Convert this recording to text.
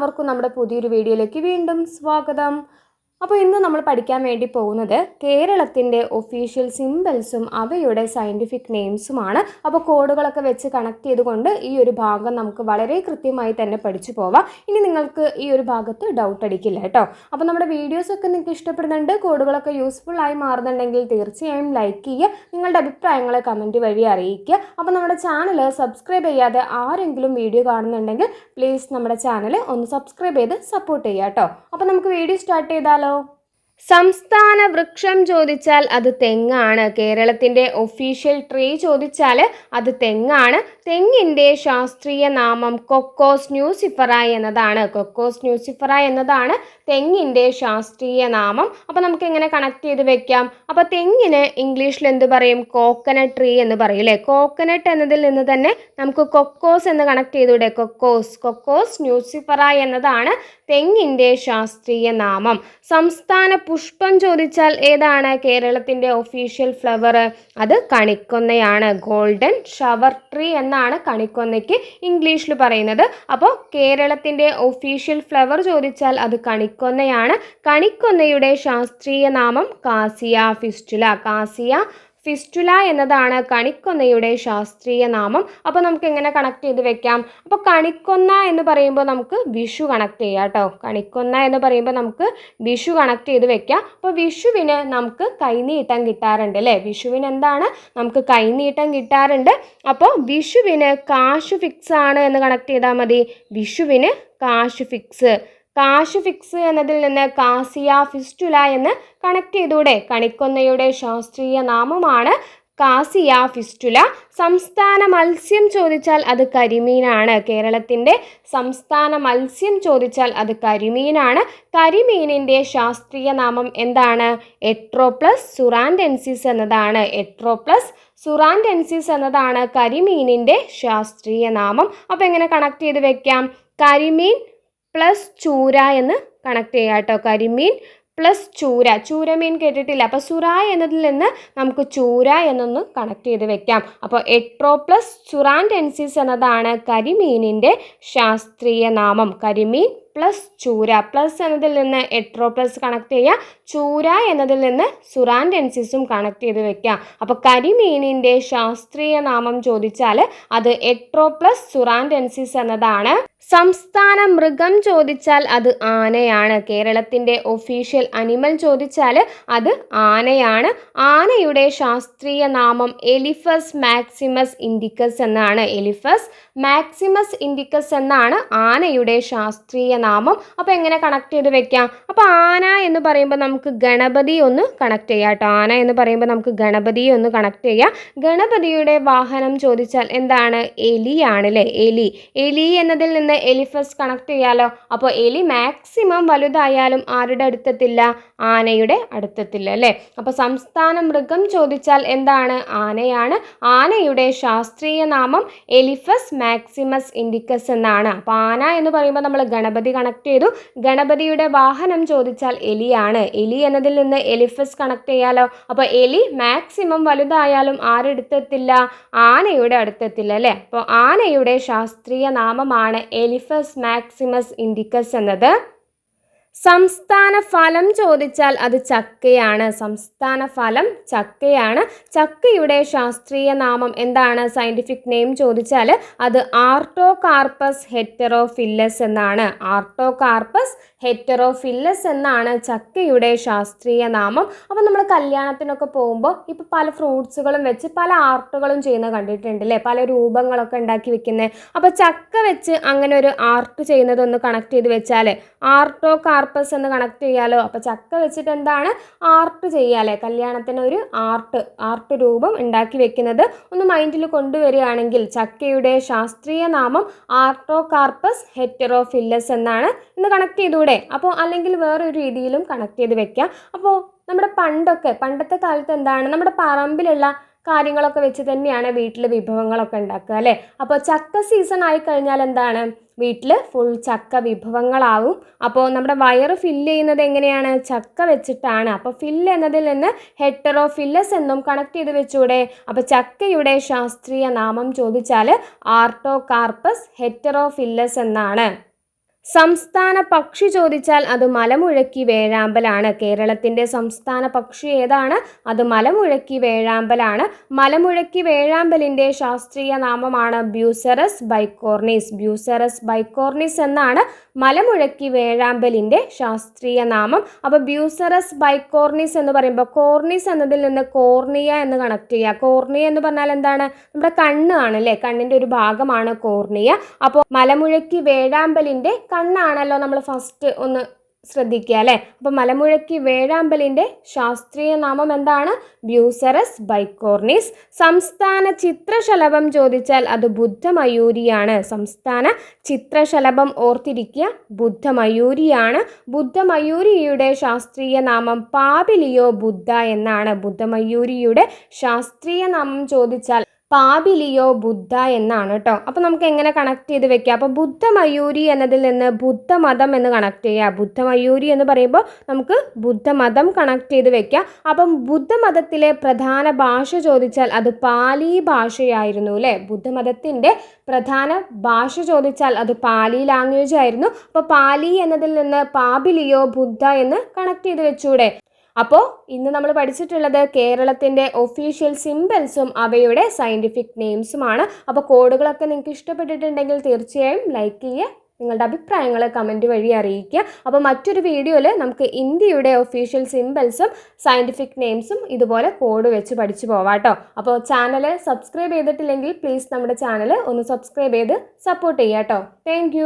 എല്ലാവർക്കും നമ്മുടെ പുതിയൊരു വീഡിയോയിലേക്ക് വീണ്ടും സ്വാഗതം. അപ്പോൾ ഇന്ന് നമ്മൾ പഠിക്കാൻ വേണ്ടി പോകുന്നത് കേരളത്തിൻ്റെ ഒഫീഷ്യൽ സിംബൽസും അവയുടെ സയൻറ്റിഫിക് നെയിംസുമാണ്. അപ്പോൾ കോഡുകളൊക്കെ വെച്ച് കണക്ട് ചെയ്തുകൊണ്ട് ഈ ഒരു ഭാഗം നമുക്ക് വളരെ കൃത്യമായി തന്നെ പഠിച്ചു പോവാം. ഇനി നിങ്ങൾക്ക് ഈ ഒരു ഭാഗത്ത് ഡൗട്ട് അടിക്കില്ല കേട്ടോ. അപ്പോൾ നമ്മുടെ വീഡിയോസൊക്കെ നിങ്ങൾക്ക് ഇഷ്ടപ്പെടുന്നുണ്ട്, കോഡുകളൊക്കെ യൂസ്ഫുൾ ആയി മാറുന്നുണ്ടെങ്കിൽ തീർച്ചയായും ലൈക്ക് ചെയ്യുക, നിങ്ങളുടെ അഭിപ്രായങ്ങളെ കമൻറ്റ് വഴി അറിയിക്കുക. അപ്പോൾ നമ്മുടെ ചാനൽ സബ്സ്ക്രൈബ് ചെയ്യാതെ ആരെങ്കിലും വീഡിയോ കാണുന്നുണ്ടെങ്കിൽ പ്ലീസ് നമ്മുടെ ചാനൽ ഒന്ന് സബ്സ്ക്രൈബ് ചെയ്ത് സപ്പോർട്ട് ചെയ്യുക കേട്ടോ. അപ്പോൾ നമുക്ക് വീഡിയോ സ്റ്റാർട്ട് ചെയ്താലോ. സംസ്ഥാന വൃക്ഷം ചോദിച്ചാൽ അത് തെങ്ങാണ്. കേരളത്തിൻ്റെ ഒഫീഷ്യൽ ട്രീ ചോദിച്ചാൽ അത് തെങ്ങാണ്. തെങ്ങിൻ്റെ ശാസ്ത്രീയ നാമം കൊക്കോസ് ന്യൂസിഫറായി എന്നതാണ്. കൊക്കോസ് ന്യൂസിഫറായി എന്നതാണ് തെങ്ങിൻ്റെ ശാസ്ത്രീയ നാമം. അപ്പോൾ നമുക്ക് എങ്ങനെ കണക്ട് ചെയ്ത് വെക്കാം? അപ്പോൾ തെങ്ങിന് ഇംഗ്ലീഷിൽ എന്ത് പറയും? കോക്കനട്ട് ട്രീ എന്ന് പറയും അല്ലേ. കോക്കനട്ട് എന്നതിൽ നിന്ന് തന്നെ നമുക്ക് കൊക്കോസ് എന്ന് കണക്ട് ചെയ്തൂടെ? കൊക്കോസ് ന്യൂസിഫറായി എന്നതാണ് തെങ്ങിൻ്റെ ശാസ്ത്രീയ നാമം. സംസ്ഥാന പുഷ്പം ചോദിച്ചാൽ ഏതാണ് കേരളത്തിൻ്റെ ഒഫീഷ്യൽ ഫ്ലവർ? അത് കണിക്കൊന്നയാണ്. ഗോൾഡൻ ഷവർ ട്രീ എന്നാണ് കണിക്കൊന്നയ്ക്ക് ഇംഗ്ലീഷിൽ പറയുന്നത്. അപ്പോൾ കേരളത്തിൻ്റെ ഒഫീഷ്യൽ ഫ്ലവർ ചോദിച്ചാൽ അത് കണിക്കൊന്നയാണ്. കണിക്കൊന്നയുടെ ശാസ്ത്രീയ നാമം കാസിയ ഫിസ്റ്റുല എന്നതാണ് കണിക്കൊന്നയുടെ ശാസ്ത്രീയ നാമം. അപ്പോൾ നമുക്ക് എങ്ങനെ കണക്ട് ചെയ്ത് വെക്കാം? അപ്പോൾ കണിക്കൊന്ന എന്ന് പറയുമ്പോൾ നമുക്ക് വിഷു കണക്ട് ചെയ്യാം കേട്ടോ. കണിക്കൊന്ന എന്ന് പറയുമ്പോൾ നമുക്ക് വിഷു കണക്ട് ചെയ്ത് വെക്കാം. അപ്പോൾ വിഷുവിന് നമുക്ക് കൈനീട്ടം കിട്ടാറുണ്ട് അല്ലേ. വിഷുവിന് എന്താണ്? നമുക്ക് കൈനീട്ടം കിട്ടാറുണ്ട്. അപ്പോൾ വിഷുവിന് കാശ് ഫിക്സ് ആണ് എന്ന് കണക്ട് ചെയ്താൽ മതി. വിഷുവിന് കാശ് ഫിക്സ് എന്നതിൽ നിന്ന് കാസിയ ഫിസ്റ്റുല എന്ന് കണക്ട് ചെയ്തൂടെ? കണിക്കൊന്നയുടെ ശാസ്ത്രീയ നാമമാണ് കാസിയ ഫിസ്റ്റുല. സംസ്ഥാന മത്സ്യം ചോദിച്ചാൽ അത് കരിമീനാണ്. കേരളത്തിൻ്റെ സംസ്ഥാന മത്സ്യം ചോദിച്ചാൽ അത് കരിമീനാണ്. കരിമീനിൻ്റെ ശാസ്ത്രീയ നാമം എന്താണ്? എട്രോപ്ലസ് സുറാൻഡെൻസിസ് എന്നതാണ് കരിമീനിൻ്റെ ശാസ്ത്രീയ നാമം. അപ്പോൾ എങ്ങനെ കണക്ട് ചെയ്ത് വെക്കാം? കരിമീൻ പ്ലസ് ചൂര എന്ന് കണക്ട് ചെയ്യാം കേട്ടോ. കരിമീൻ പ്ലസ് ചൂരമീൻ കേട്ടിട്ടില്ല. അപ്പോൾ സുറ എന്നതിൽ നിന്ന് നമുക്ക് ചൂര എന്നൊന്ന് കണക്ട് ചെയ്ത് വെക്കാം. അപ്പോൾ എട്രോപ്ലസ് സുറാൻഡെൻസിസ് എന്നതാണ് കരിമീനിൻ്റെ ശാസ്ത്രീയ നാമം. കരിമീൻ പ്ലസ് ചൂര. പ്ലസ് എന്നതിൽ നിന്ന് എട്രോപ്ലസ് കണക്ട് ചെയ്യുക, ചൂര എന്നതിൽ നിന്ന് സുറാൻഡെൻസിസും കണക്ട് ചെയ്ത് വെക്കാം. അപ്പോൾ കരിമീനിൻ്റെ ശാസ്ത്രീയ നാമം ചോദിച്ചാൽ അത് എട്രോപ്ലസ് സുറാൻഡെൻസിസ് എന്നതാണ്. സംസ്ഥാന മൃഗം ചോദിച്ചാൽ അത് ആനയാണ്. കേരളത്തിൻ്റെ ഒഫീഷ്യൽ അനിമൽ ചോദിച്ചാൽ അത് ആനയാണ്. ആനയുടെ ശാസ്ത്രീയ നാമം എലിഫസ് മാക്സിമസ് ഇൻഡിക്കസ് എന്നാണ് ആനയുടെ ശാസ്ത്രീയ നാമം. അപ്പോൾ എങ്ങനെ കണക്ട് ചെയ്ത് വെക്കാം? അപ്പോൾ ആന എന്ന് പറയുമ്പോൾ നമുക്ക് ഗണപതി ഒന്ന് കണക്ട് ചെയ്യാം കേട്ടോ. ആന എന്ന് പറയുമ്പോൾ നമുക്ക് ഗണപതിയെ ഒന്ന് കണക്ട് ചെയ്യാം. ഗണപതിയുടെ വാഹനം ചോദിച്ചാൽ എന്താണ്? എലിയാണ് അല്ലേ. എലി എന്നതിൽ നിന്ന് എലിഫസ് കണക്ട് ചെയ്യാലോ. അപ്പോൾ എലി മാക്സിമം വലുതായാലും ആരുടെ അടുത്തെത്തില്ല? ആനയുടെ അടുത്തെത്തില്ല അല്ലേ. അപ്പോൾ സംസ്ഥാന മൃഗം ചോദിച്ചാൽ എന്താണ്? ആനയാണ്. ആനയുടെ ശാസ്ത്രീയ നാമം എലിഫസ് മാക്സിമസ് ഇൻഡിക്കസ് എന്നാണ്. അപ്പോൾ ആന എന്ന് പറയുമ്പോൾ നമ്മൾ ഗണപതി കണക്ട് ചെയ്തു. ഗണപതിയുടെ വാഹനം ചോദിച്ചാൽ എലിയാണ്. എലി എന്നതിൽ നിന്ന് എലിഫസ് കണക്ട് ചെയ്യാലോ. അപ്പോൾ എലി മാക്സിമം വലുതായാലും ആരെടുത്തെത്തില്ല? ആനയുടെ അടുത്തെത്തില്ല അല്ലേ. അപ്പോൾ ആനയുടെ ശാസ്ത്രീയ നാമമാണ് എലിഫസ് മാക്സിമസ് ഇൻഡിക്കസ് എന്നത്. സംസ്ഥാന ഫലം ചോദിച്ചാൽ അത് ചക്കയാണ്. ചക്കയുടെ ശാസ്ത്രീയ നാമം എന്താണ്? സയൻറ്റിഫിക് നെയിം ചോദിച്ചാൽ അത് ആർട്ടോകാർപ്പസ് ഹെറ്ററോഫില്ലസ് എന്നാണ് ചക്കയുടെ ശാസ്ത്രീയ നാമം. അപ്പോൾ നമ്മൾ കല്യാണത്തിനൊക്കെ പോകുമ്പോൾ ഇപ്പോൾ പല ഫ്രൂട്ട്സുകളും വെച്ച് പല ആർട്ടുകളും ചെയ്യുന്നത് കണ്ടിട്ടുണ്ട് അല്ലേ. പല രൂപങ്ങളൊക്കെ ഉണ്ടാക്കി വെക്കുന്നത്. അപ്പോൾ ചക്ക വെച്ച് അങ്ങനെ ഒരു ആർട്ട് ചെയ്യുന്നതൊന്ന് കണക്ട് ചെയ്ത് വെച്ചാൽ ആർട്ടോകാർപ്പസ് എന്ന് കണക്ട് ചെയ്യാലോ. അപ്പോൾ ചക്ക വെച്ചിട്ട് എന്താണ്? ആർട്ട് ചെയ്യാലേ. കല്യാണത്തിന് ഒരു ആർട്ട് രൂപം ഉണ്ടാക്കി വെക്കുന്നത് ഒന്ന് മൈൻഡിൽ കൊണ്ടുവരികയാണെങ്കിൽ ചക്കയുടെ ശാസ്ത്രീയ നാമം ആർട്ടോകാർപ്പസ് ഹെറ്ററോഫില്ലസ് എന്നാണ്. ഇന്ന് കണക്ട് ചെയ്തൂടെ? അപ്പോൾ അല്ലെങ്കിൽ വേറൊരു രീതിയിലും കണക്ട് ചെയ്ത് വെക്കാം. അപ്പോൾ നമ്മുടെ പണ്ടത്തെ കാലത്ത് എന്താണ്? നമ്മുടെ പറമ്പിലുള്ള കാര്യങ്ങളൊക്കെ വെച്ച് തന്നെയാണ് വീട്ടിൽ വിഭവങ്ങളൊക്കെ ഉണ്ടാക്കുക അല്ലേ. അപ്പോൾ ചക്ക സീസൺ ആയി കഴിഞ്ഞാൽ എന്താണ്? വീട്ടിൽ ഫുൾ ചക്ക വിഭവങ്ങളാവും. അപ്പോൾ നമ്മുടെ വയറ് ഫില്ല് ചെയ്യുന്നത് എങ്ങനെയാണ്? ചക്ക വെച്ചിട്ടാണ്. അപ്പോൾ ഫില്ല് എന്നതിൽ നിന്ന് ഹെറ്ററോഫില്ലസ് എന്നും കണക്ട് ചെയ്ത് വെച്ചൂടെ? അപ്പോൾ ചക്കയുടെ ശാസ്ത്രീയ നാമം ചോദിച്ചാൽ ആർട്ടോകാർപ്പസ് ഹെറ്ററോഫില്ലസ് എന്നാണ്. സംസ്ഥാന പക്ഷി ചോദിച്ചാൽ അത് മലമുഴക്കി വേഴാമ്പലാണ്. കേരളത്തിൻ്റെ സംസ്ഥാന പക്ഷി ഏതാണ്? അത് മലമുഴക്കി വേഴാമ്പലാണ്. മലമുഴക്കി വേഴാമ്പലിൻ്റെ ശാസ്ത്രീയ നാമമാണ് ബ്യൂസെറസ് ബൈക്കോർണിസ്. ബ്യൂസെറസ് ബൈക്കോർണിസ് എന്നാണ് മലമുഴക്കി വേഴാമ്പലിൻ്റെ ശാസ്ത്രീയ നാമം. അപ്പോൾ ബ്യൂസെറസ് ബൈക്കോർണിസ് എന്ന് പറയുമ്പോൾ കോർണിസ് എന്നതിൽ നിന്ന് കോർണിയ എന്ന് കണക്ട് ചെയ്യുക. കോർണിയ എന്ന് പറഞ്ഞാൽ എന്താണ്? നമ്മുടെ കണ്ണ് ആണ് അല്ലേ? കണ്ണിൻ്റെ ഒരു ഭാഗമാണ് കോർണിയ. അപ്പോൾ മലമുഴക്കി വേഴാമ്പലിൻ്റെ കണ്ണാണല്ലോ നമ്മൾ ഫസ്റ്റ് ഒന്ന് ശ്രദ്ധിക്കുക അല്ലേ? അപ്പോൾ മലമുഴക്കി വേഴാമ്പലിൻ്റെ ശാസ്ത്രീയ നാമം എന്താണ്? ബ്യൂസെറസ് ബൈക്കോർണിസ്. സംസ്ഥാന ചിത്രശലഭം ചോദിച്ചാൽ അത് ബുദ്ധമയൂരിയാണ്. സംസ്ഥാന ചിത്രശലഭം ഓർത്തിരിക്കുക, ബുദ്ധമയൂരിയാണ്. ബുദ്ധമയൂരിയുടെ ശാസ്ത്രീയ നാമം പാപിലിയോ ബുദ്ധ എന്നാണ്. ബുദ്ധമയൂരിയുടെ ശാസ്ത്രീയ നാമം ചോദിച്ചാൽ പാപിലിയോ ബുദ്ധ എന്നാണ് കേട്ടോ. അപ്പോൾ നമുക്ക് എങ്ങനെ കണക്ട് ചെയ്ത് വെക്കാം? അപ്പോൾ ബുദ്ധമയൂരി എന്നതിൽ നിന്ന് ബുദ്ധമതം എന്ന് കണക്ട് ചെയ്യുക. ബുദ്ധമയൂരി എന്ന് പറയുമ്പോൾ നമുക്ക് ബുദ്ധമതം കണക്ട് ചെയ്ത് വെക്കാം. അപ്പം ബുദ്ധമതത്തിലെ പ്രധാന ഭാഷ ചോദിച്ചാൽ അത് പാലി ഭാഷയായിരുന്നു അല്ലേ? ബുദ്ധമതത്തിൻ്റെ പ്രധാന ഭാഷ ചോദിച്ചാൽ അത് പാലി ലാംഗ്വേജ് ആയിരുന്നു. അപ്പോൾ പാലി എന്നതിൽ നിന്ന് പാപിലിയോ ബുദ്ധ എന്ന് കണക്ട് ചെയ്ത് വെച്ചൂടെ? അപ്പോൾ ഇന്ന് നമ്മൾ പഠിച്ചിട്ടുള്ളത് കേരളത്തിൻ്റെ ഒഫീഷ്യൽ സിംബൽസും അവയുടെ സയൻറ്റിഫിക് നെയിംസുമാണ്. അപ്പോൾ കോഡുകളൊക്കെ നിങ്ങൾക്ക് ഇഷ്ടപ്പെട്ടിട്ടുണ്ടെങ്കിൽ തീർച്ചയായും ലൈക്ക് ചെയ്യുക, നിങ്ങളുടെ അഭിപ്രായങ്ങൾ കമൻറ്റ് വഴി അറിയിക്കുക. അപ്പോൾ മറ്റൊരു വീഡിയോയിൽ നമുക്ക് ഇന്ത്യയുടെ ഒഫീഷ്യൽ സിംബൽസും സയൻറ്റിഫിക് നെയിംസും ഇതുപോലെ കോഡ് വെച്ച് പഠിച്ചു പോവാം കേട്ടോ. അപ്പോൾ ചാനൽ സബ്സ്ക്രൈബ് ചെയ്തിട്ടില്ലെങ്കിൽ പ്ലീസ് നമ്മുടെ ചാനൽ ഒന്ന് സബ്സ്ക്രൈബ് ചെയ്ത് സപ്പോർട്ട് ചെയ്യുക കേട്ടോ. താങ്ക്